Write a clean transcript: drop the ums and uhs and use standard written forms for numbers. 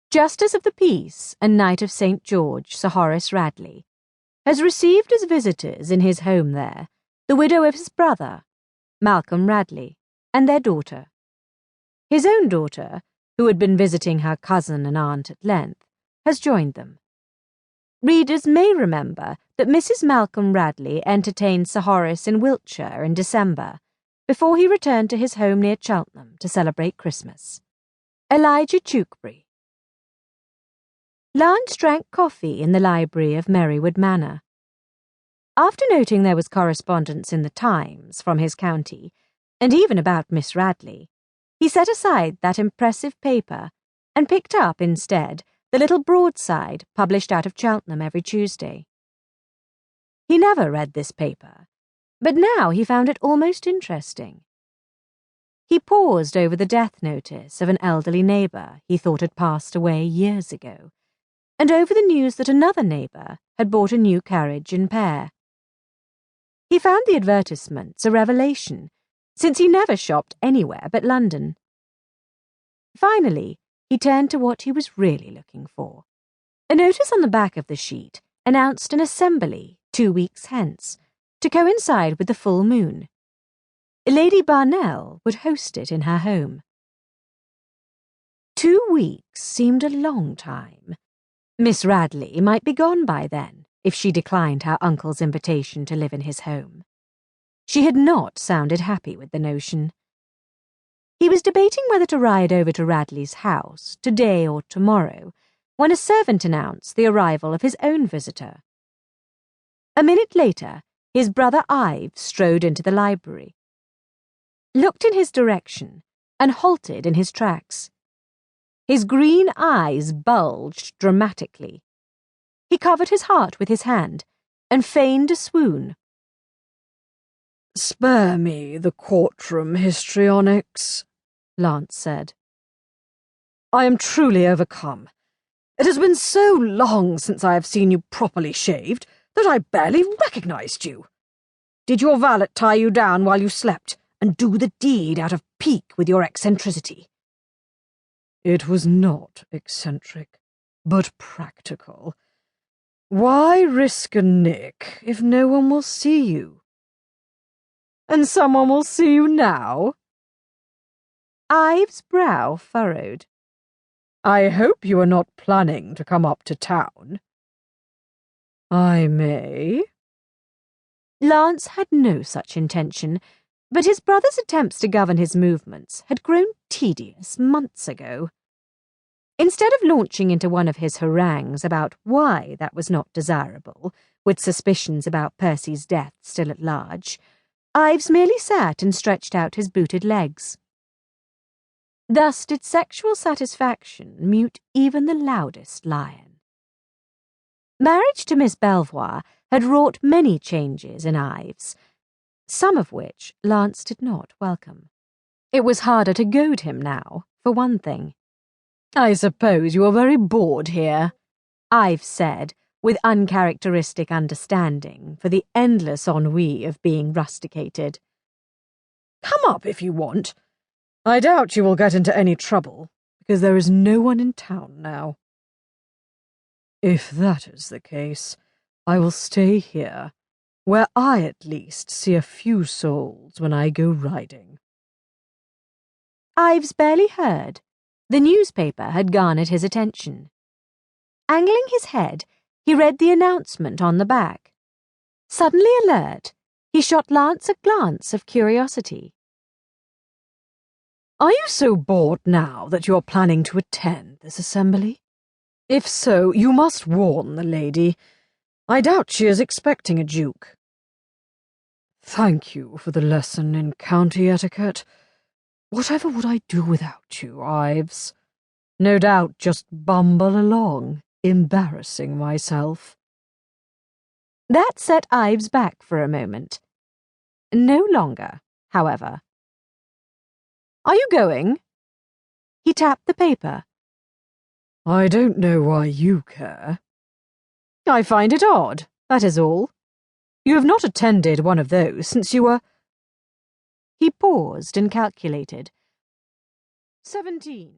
Justice of the Peace and Knight of St. George, Sir Horace Radley, has received as visitors in his home there the widow of his brother, Malcolm Radley, and their daughter. His own daughter, who had been visiting her cousin and aunt at length, has joined them. Readers may remember that Mrs. Malcolm Radley entertained Sir Horace in Wiltshire in December, before he returned to his home near Cheltenham to celebrate Christmas. Elijah Tewkesbury. Lance drank coffee in the library of Merrywood Manor. After noting there was correspondence in the Times from his county, and even about Miss Radley, he set aside that impressive paper and picked up instead the little broadside published out of Cheltenham every Tuesday. He never read this paper, but now he found it almost interesting. He paused over the death notice of an elderly neighbour he thought had passed away years ago, and over the news that another neighbour had bought a new carriage and pair. He found the advertisements a revelation, since he never shopped anywhere but London. Finally, he turned to what he was really looking for. A notice on the back of the sheet announced an assembly 2 weeks hence, to coincide with the full moon. Lady Barnell would host it in her home. 2 weeks seemed a long time. Miss Radley might be gone by then, if she declined her uncle's invitation to live in his home. She had not sounded happy with the notion. He was debating whether to ride over to Radley's house, today or tomorrow, when a servant announced the arrival of his own visitor. A minute later, his brother Ives strode into the library, looked in his direction, and halted in his tracks. His green eyes bulged dramatically. He covered his heart with his hand, and feigned a swoon. "Spare me the courtroom histrionics," Lance said. "I am truly overcome. It has been so long since I have seen you properly shaved that I barely recognized you. Did your valet tie you down while you slept and do the deed out of pique with your eccentricity?" "It was not eccentric, but practical. Why risk a nick if no one will see you?" "And someone will see you now?" Ives' brow furrowed. "I hope you are not planning to come up to town." "I may." Lance had no such intention, but his brother's attempts to govern his movements had grown tedious months ago. Instead of launching into one of his harangues about why that was not desirable, with suspicions about Percy's death still at large, Ives merely sat and stretched out his booted legs. Thus did sexual satisfaction mute even the loudest lion. Marriage to Miss Belvoir had wrought many changes in Ives, some of which Lance did not welcome. It was harder to goad him now, for one thing. "I suppose you are very bored here," Ives said, with uncharacteristic understanding for the endless ennui of being rusticated. "Come up if you want. I doubt you will get into any trouble, because there is no one in town now." "If that is the case, I will stay here, where I at least see a few souls when I go riding." Ives barely heard. The newspaper had garnered his attention. Angling his head, he read the announcement on the back. Suddenly alert, he shot Lance a glance of curiosity. "Are you so bored now that you are planning to attend this assembly? If so, you must warn the lady. I doubt she is expecting a duke." "Thank you for the lesson in county etiquette. Whatever would I do without you, Ives? No doubt just bumble along, embarrassing myself." That set Ives back for a moment. No longer, however. "Are you going?" He tapped the paper. "I don't know why you care." "I find it odd, that is all. You have not attended one of those since you were—" He paused and calculated. 17.